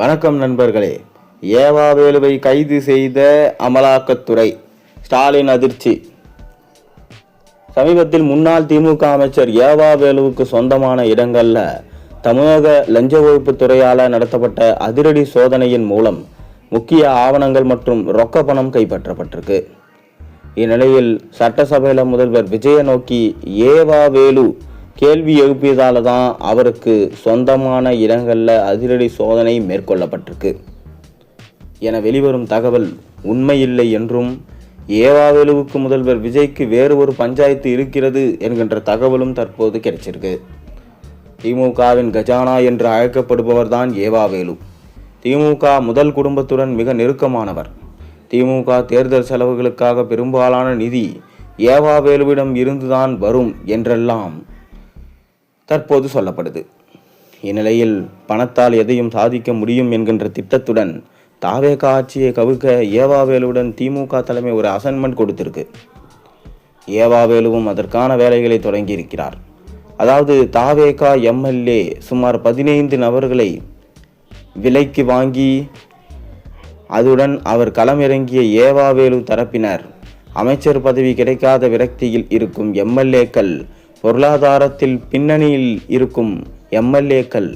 வணக்கம் நண்பர்களே. ஏவாவேலுவை கைது செய்த அமலாக்கத்துறை. ஸ்டாலின் அதிர்ச்சி. சமீபத்தில் முன்னாள் திமுக அமைச்சர் ஏவாவேலுவுக்கு சொந்தமான இடங்கள்ல தமிழக லஞ்ச ஒழிப்பு துறையால் நடத்தப்பட்ட அதிரடி சோதனையின் மூலம் முக்கிய ஆவணங்கள் மற்றும் ரொக்க பணம் கைப்பற்றப்பட்டிருக்கு. இந்நிலையில் சட்டசபையில் முதல்வர் விஜயை நோக்கி ஏவாவேலு கேள்வி எழுப்பியதால தான் அவருக்கு சொந்தமான இடங்களில் அதிரடி சோதனை மேற்கொள்ளப்பட்டிருக்கு என வெளிவரும் தகவல் உண்மையில்லை என்றும், ஏவாவேலுவுக்கு முதல்வர் விஜய்க்கு வேறு ஒரு பஞ்சாயத்து இருக்கிறது என்கின்ற தகவலும் தற்போது கிடைச்சிருக்கு. திமுகவின் கஜானா என்று அழைக்கப்படுபவர் தான் ஏவாவேலு. திமுக முதல் குடும்பத்துடன் மிக நெருக்கமானவர். திமுக தேர்தல் செலவுகளுக்காக பெரும்பாலான நிதி ஏவாவேலுவிடம் இருந்துதான் வரும் என்றெல்லாம் தற்போது சொல்லப்படுது. இந்நிலையில் பணத்தால் எதையும் சாதிக்க முடியும் என்கின்ற திட்டத்துடன் தாவேகா ஆட்சியை கவிழ்க்க ஏவாவேலுவுடன் திமுக தலைமை ஒரு அசைன்மெண்ட் கொடுத்திருக்கு. ஏவாவேலுவும் அதற்கான வேலைகளை தொடங்கி இருக்கிறார். அதாவது தாவேகா எம்எல்ஏ சுமார் 15 நபர்களை விலைக்கு வாங்கி அதுடன் அவர் களமிறங்கிய ஏவாவேலு தரப்பினர் அமைச்சர் பதவி கிடைக்காத விரக்தியில் இருக்கும் எம்எல்ஏக்கள், பொருளாதாரத்தில் பின்னணியில் இருக்கும் எம்எல்ஏக்கள்,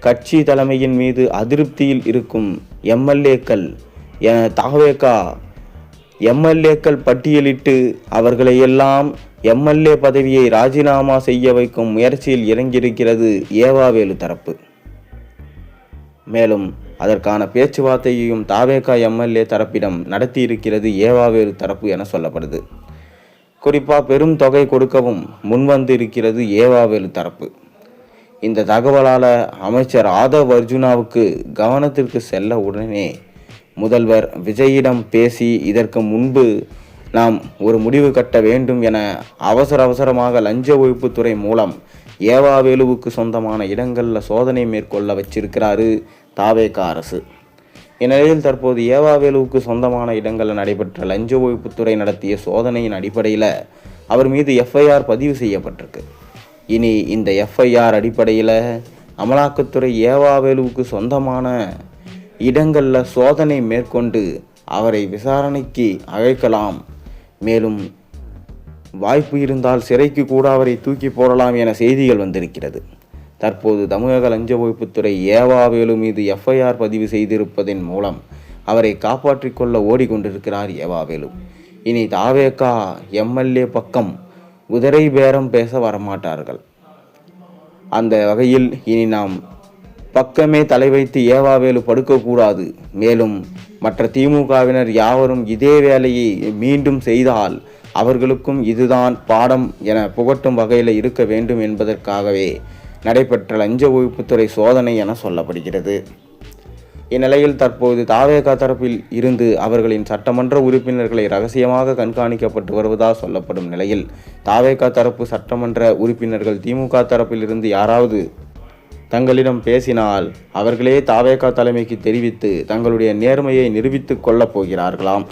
கட்சி தலைமையின் மீது அதிருப்தியில் இருக்கும் எம்எல்ஏக்கள் என தாவேகா எம்எல்ஏக்கள் பட்டியலிட்டு அவர்களையெல்லாம் எம்எல்ஏ பதவியை ராஜினாமா செய்ய வைக்கும் முயற்சியில் இறங்கியிருக்கிறது ஏவாவேலு தரப்பு. மேலும் அதற்கான பேச்சுவார்த்தையையும் தாவேகா எம்எல்ஏ தரப்பிடம் நடத்தியிருக்கிறது ஏவாவேலு தரப்பு என சொல்லப்படுது. குறிப்பாக பெரும் தொகை கொடுக்கவும் முன்வந்து இருக்கிறது ஏவாவேலு தரப்பு. இந்த தகவலால் அமைச்சர் ஆதவ் அர்ஜுனாவுக்கு கவனத்திற்கு செல்ல உடனே முதல்வர் விஜயிடம் பேசி இதற்கு முன்பு நாம் ஒரு முடிவு கட்ட வேண்டும் என அவசரமாக லஞ்ச ஒழிப்புத்துறை மூலம் ஏவாவேலுவுக்கு சொந்தமான இடங்களில் சோதனை மேற்கொள்ள வச்சிருக்கிறாரு தாவேகா அரசு. இந்நிலையில் தற்போது ஏவாவேலுவுக்கு சொந்தமான இடங்களில் நடைபெற்ற லஞ்ச ஒழிப்புத்துறை நடத்திய சோதனையின் அடிப்படையில் அவர் மீது எஃப்ஐஆர் பதிவு செய்யப்பட்டிருக்கு. இனி இந்த எஃப்ஐஆர் அடிப்படையில் அமலாக்கத்துறை ஏவாவேலுவுக்கு சொந்தமான இடங்களில் சோதனை மேற்கொண்டு அவரை விசாரணைக்கு அழைக்கலாம். மேலும் வாய்ப்பு இருந்தால் சிறைக்கு கூட அவரை தூக்கி போடலாம் என செய்திகள் வந்திருக்கிறது. தற்போது தமிழக லஞ்ச ஒழிப்புத்துறை ஏவாவேலு மீது எஃப்ஐஆர் பதிவு செய்திருப்பதன் மூலம் அவரை காப்பாற்றிக் கொள்ள ஓடிக்கொண்டிருக்கிறார் ஏவாவேலு. இனி தாவேகா எம்எல்ஏ பக்கம் குதிரை பேரம் பேச வரமாட்டார்கள். அந்த வகையில் இனி நாம் பக்கமே தலை வைத்து ஏவாவேலு படுக்கக்கூடாது. மேலும் மற்ற திமுகவினர் யாவரும் இதே வேலையை மீண்டும் செய்தால் அவர்களுக்கும் இதுதான் பாடம் என புகட்டும் வகையில் இருக்க வேண்டும் என்பதற்காகவே நடைபெற்ற லஞ்ச ஒழிப்புத்துறை சோதனை என சொல்லப்படுகிறது. இந்நிலையில் தற்போது தாவேகா தரப்பில் இருந்து அவர்களின் சட்டமன்ற உறுப்பினர்களை ரகசியமாக கண்காணிக்கப்பட்டு வருவதாக சொல்லப்படும் நிலையில் தாவேகா தரப்பு சட்டமன்ற உறுப்பினர்கள் திமுக தரப்பில் இருந்து யாராவது தங்களிடம் பேசினால் அவர்களே தாவேகா தலைமைக்கு தெரிவித்து தங்களுடைய நேர்மையை நிரூபித்துக் கொள்ளப் போகிறார்களாம்.